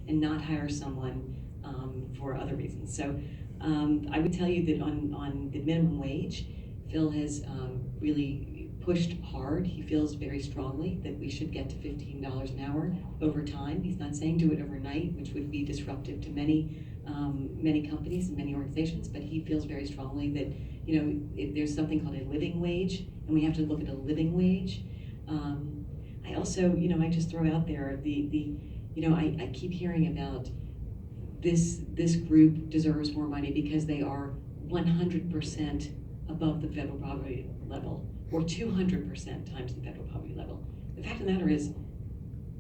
and not hire someone for other reasons. So I would tell you that on the minimum wage, Phil has really pushed hard. He feels very strongly that we should get to $15 an hour over time. He's not saying do it overnight, which would be disruptive to many companies and many organizations, but he feels very strongly that, there's something called a living wage, and we have to look at a living wage. I also, I just throw out there I keep hearing about this group deserves more money because they are 100% above the federal poverty level, or 200% times the federal poverty level. The fact of the matter is,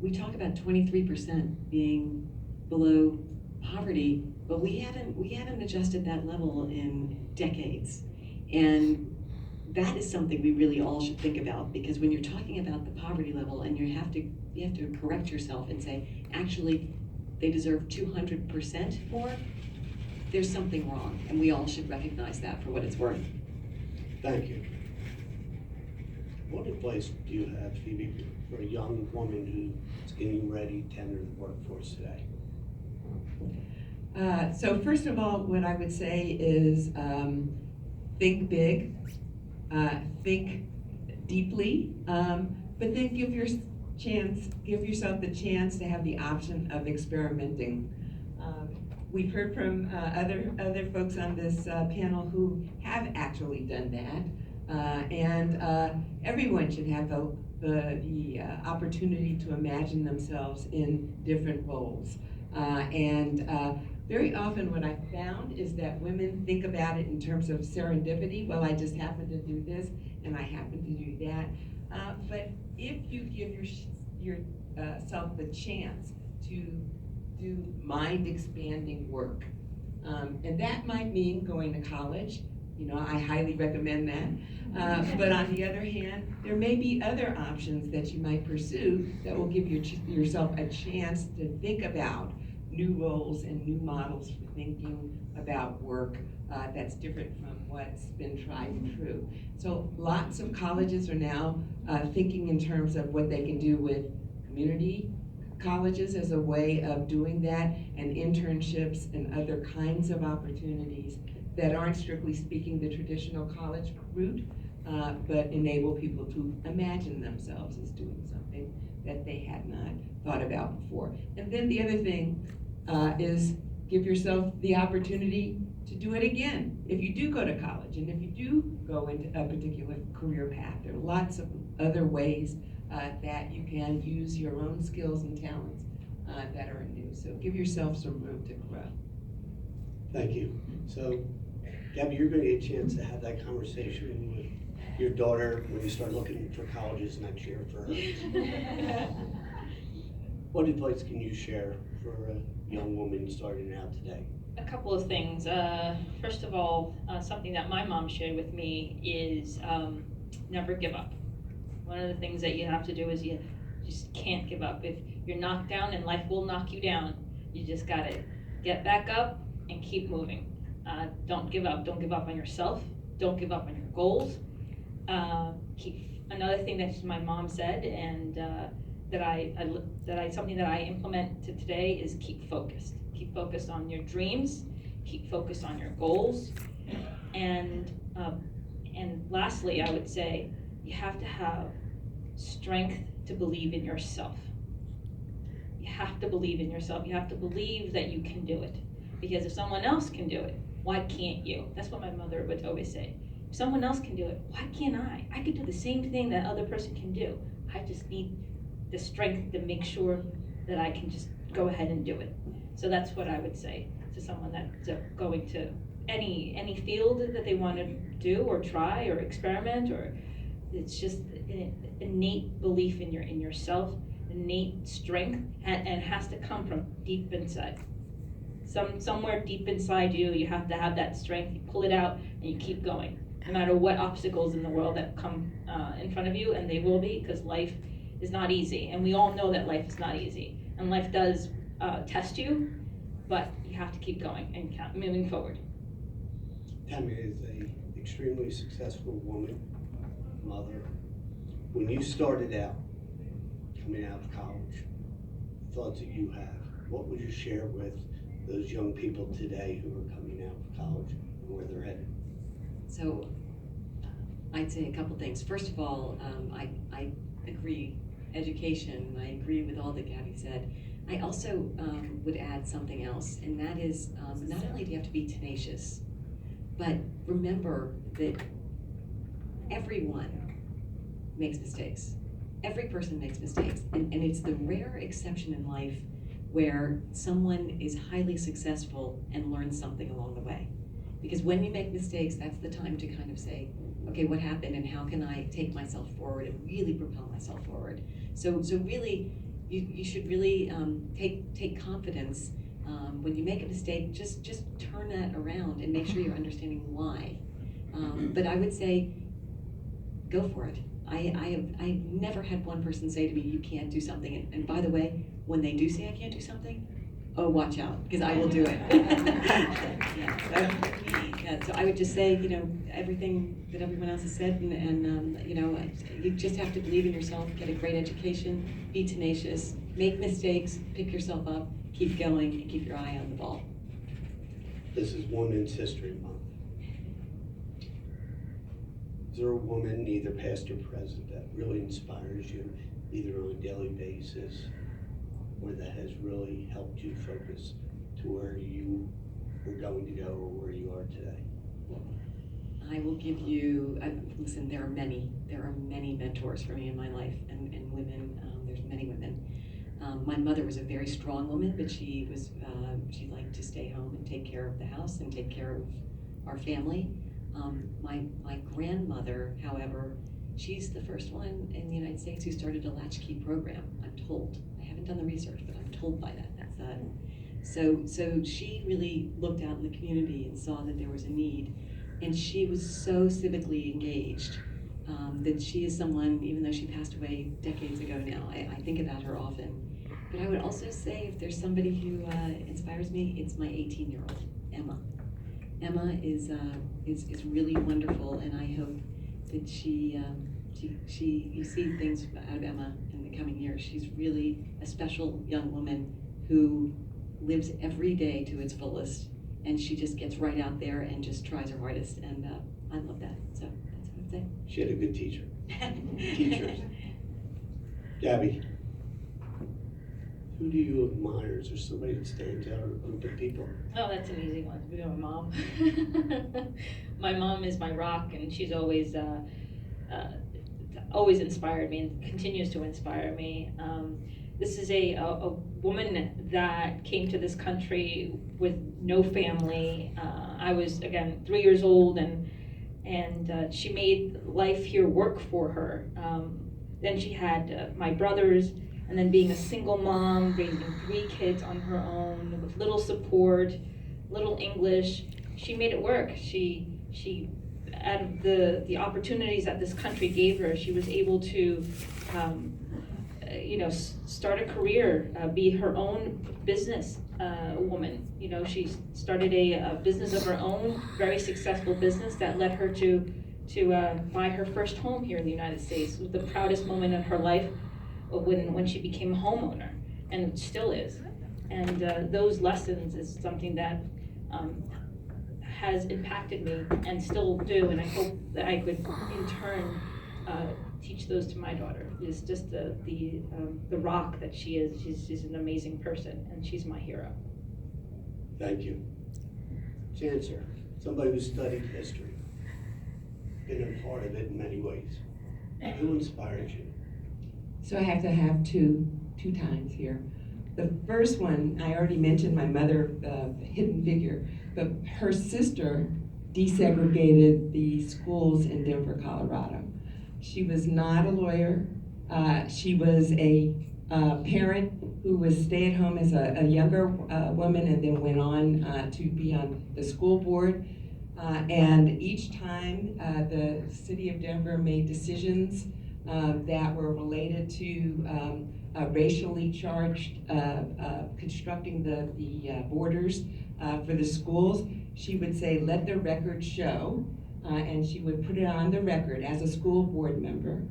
we talk about 23% being below poverty, but we haven't adjusted that level in decades. And that is something we really all should think about, because when you're talking about the poverty level and you have to correct yourself and say, actually, they deserve 200% more, there's something wrong, and we all should recognize that for what it's worth. Thank you. What advice do you have, Phoebe, for a young woman who's getting ready to enter the workforce today? So first of all, what I would say is think big, think deeply, but then give yourself the chance to have the option of experimenting. We've heard from other folks on this panel who have actually done that, and everyone should have the opportunity to imagine themselves in different roles. Very often what I've found is that women think about it in terms of serendipity. Well, I just happen to do this and I happen to do that. But if you give yourself the chance to do mind-expanding work, and that might mean going to college. I highly recommend that. But on the other hand, there may be other options that you might pursue that will give yourself a chance to think about new roles and new models for thinking about work that's different from what's been tried and true. So lots of colleges are now thinking in terms of what they can do with community colleges as a way of doing that, and internships and other kinds of opportunities that aren't strictly speaking the traditional college route, but enable people to imagine themselves as doing something that they had not thought about before. And then the other thing is give yourself the opportunity to do it again. If you do go to college, and if you do go into a particular career path, there are lots of other ways that you can use your own skills and talents that are new. So give yourself some room to grow. Thank you. So, Gabby, you're going to get a chance to have that conversation with your daughter when you start looking for colleges next year for her. What advice can you share for a young woman starting out today? A couple of things. First of all, something that my mom shared with me is never give up. One of the things that you have to do is you just can't give up. If you're knocked down, and life will knock you down, you just gotta get back up and keep moving. Don't give up. Don't give up on yourself. Don't give up on your goals. Another thing that my mom said, and something that I implement to today is keep focused. Keep focused on your dreams. Keep focused on your goals. And lastly, I would say you have to have strength to believe in yourself. You have to believe in yourself. You have to believe that you can do it. Because if someone else can do it, why can't you? That's what my mother would always say. If someone else can do it, why can't I? I could do the same thing that other person can do. I just need the strength to make sure that I can just go ahead and do it. So that's what I would say to someone that's going to any field that they want to do or try or experiment, or it's just an innate belief in yourself, innate strength, and it has to come from deep inside. Somewhere deep inside you have to have that strength. You pull it out and you keep going, no matter what obstacles in the world that come in front of you, and they will be, because life is not easy, and we all know that life is not easy, and life does test you, but you have to keep going and keep moving forward. Tammy is an extremely successful woman, mother. When you started out, coming out of college, thoughts that you have, what would you share with those young people today who are coming out of college and where they're headed? So I'd say a couple things. First of all, I agree, education, I agree with all that Gabby said. I also would add something else, and that is not only do you have to be tenacious, but remember that everyone makes mistakes. Every person makes mistakes, and it's the rare exception in life where someone is highly successful and learns something along the way. Because when you make mistakes, that's the time to kind of say, okay, what happened and how can I take myself forward and really propel myself forward? So really, you should really take confidence. When you make a mistake, just turn that around and make sure you're understanding why. But I would say, go for it. I've never had one person say to me, you can't do something. And by the way, when they do say I can't do something, oh, watch out, because I will do it. So I would just say, everything that everyone else has said, and you just have to believe in yourself, get a great education, be tenacious, make mistakes, pick yourself up, keep going, and keep your eye on the ball. This is Women's History Month. Is there a woman, either past or present, that really inspires you, either on a daily basis, or that has really helped you focus to where you were going to go or where you are today? I will give you, listen, there are many mentors for me in my life, and women, there's many women. My mother was a very strong woman, but she liked to stay home and take care of the house and take care of our family. My grandmother, however, she's the first one in the United States who started a latchkey program, I'm told. I haven't done the research, but I'm told by that. So she really looked out in the community and saw that there was a need. And she was so civically engaged that she is someone, even though she passed away decades ago now, I think about her often. But I would also say if there's somebody who inspires me, it's my 18-year-old, Emma. Emma is really wonderful, and I hope that you see things out of Emma in the coming years. She's really a special young woman who lives every day to its fullest, and she just gets right out there and just tries her hardest, and I love that. So that's what I'd say. She had a good teacher. Teachers. Gabby, who do you admire? Is there somebody that stands out, or a group of people? Oh, that's an easy one. We know my mom. My mom is my rock, and she's always inspired me and continues to inspire me. This is a woman that came to this country with no family. I was, again, 3 years old, and she made life here work for her. Then she had my brothers, and then being a single mom, raising 3 kids on her own with little support, little English, she made it work. She out of the opportunities that this country gave her, she was able to start a career, be her own business woman. She started a business of her own, very successful business that led her to buy her first home here in the United States. It was the proudest moment in her life when she became a homeowner, and it still is. And those lessons is something that has impacted me and still do, and I hope that I could in turn teach those to my daughter. Is just the rock that she is. She's an amazing person, and she's my hero. Thank you. Chancellor, somebody who studied history, been a part of it in many ways. Who inspired you? So I have to have two times here. The first one, I already mentioned my mother, hidden figure, but her sister desegregated the schools in Denver, Colorado. She was not a lawyer. She was a parent who was stay-at-home as a younger woman, and then went on to be on the school board. And each time the city of Denver made decisions that were related to racially charged constructing the borders for the schools, she would say, let the record show, and she would put it on the record as a school board member,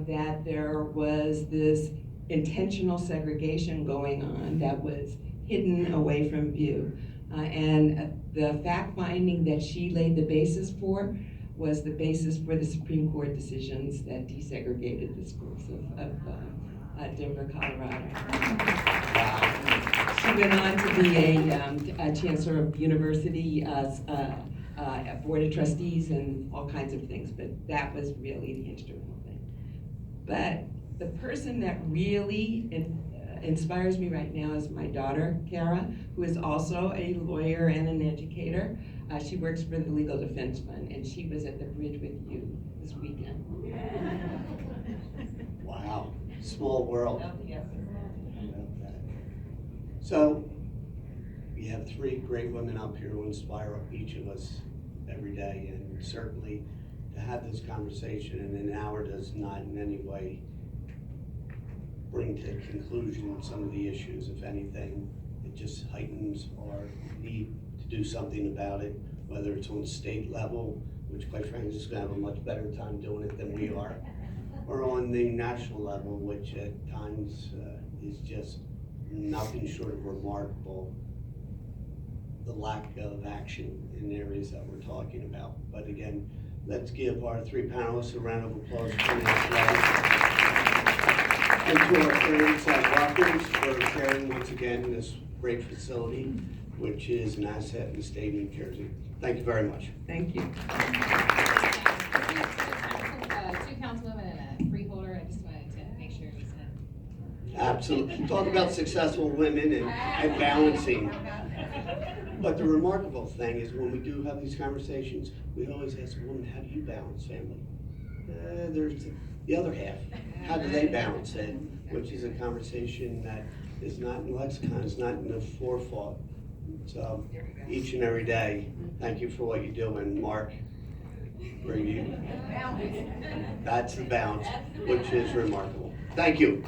that there was this intentional segregation going on that was hidden away from view. And the fact finding that she laid the basis for was the basis for the Supreme Court decisions that desegregated the schools of Denver, Colorado. She went on to be a chancellor of university, board of trustees, and all kinds of things, but that was really the instrumental thing. But the person that really inspires me right now is my daughter, Kara, who is also a lawyer and an educator. She works for the Legal Defense Fund, and she was at the bridge with you this weekend. Wow, small world. Yes. So, we have three great women up here who inspire each of us every day, and certainly to have this conversation in an hour does not in any way bring to conclusion some of the issues. If anything, it just heightens our need to do something about it, whether it's on state level, which quite frankly is gonna have a much better time doing it than we are, or on the national level, which at times is just nothing short of remarkable, the lack of action in areas that we're talking about. But again, let's give our three panelists a round of applause for this. And to our friends at Rutgers for sharing once again this great facility, which is an asset in the state of New Jersey. Thank you very much. Thank you. Two councilwomen and a freeholder, I just wanted to make sure we said. Absolutely. Talk about successful women and balancing. But the remarkable thing is when we do have these conversations, we always ask a woman, how do you balance family? There's the other half. How do they balance it? Which is a conversation that is not in the lexicon, is not in the forethought. So each and every day, thank you for what you do. And Mark, for you, that's the balance, which is remarkable. Thank you.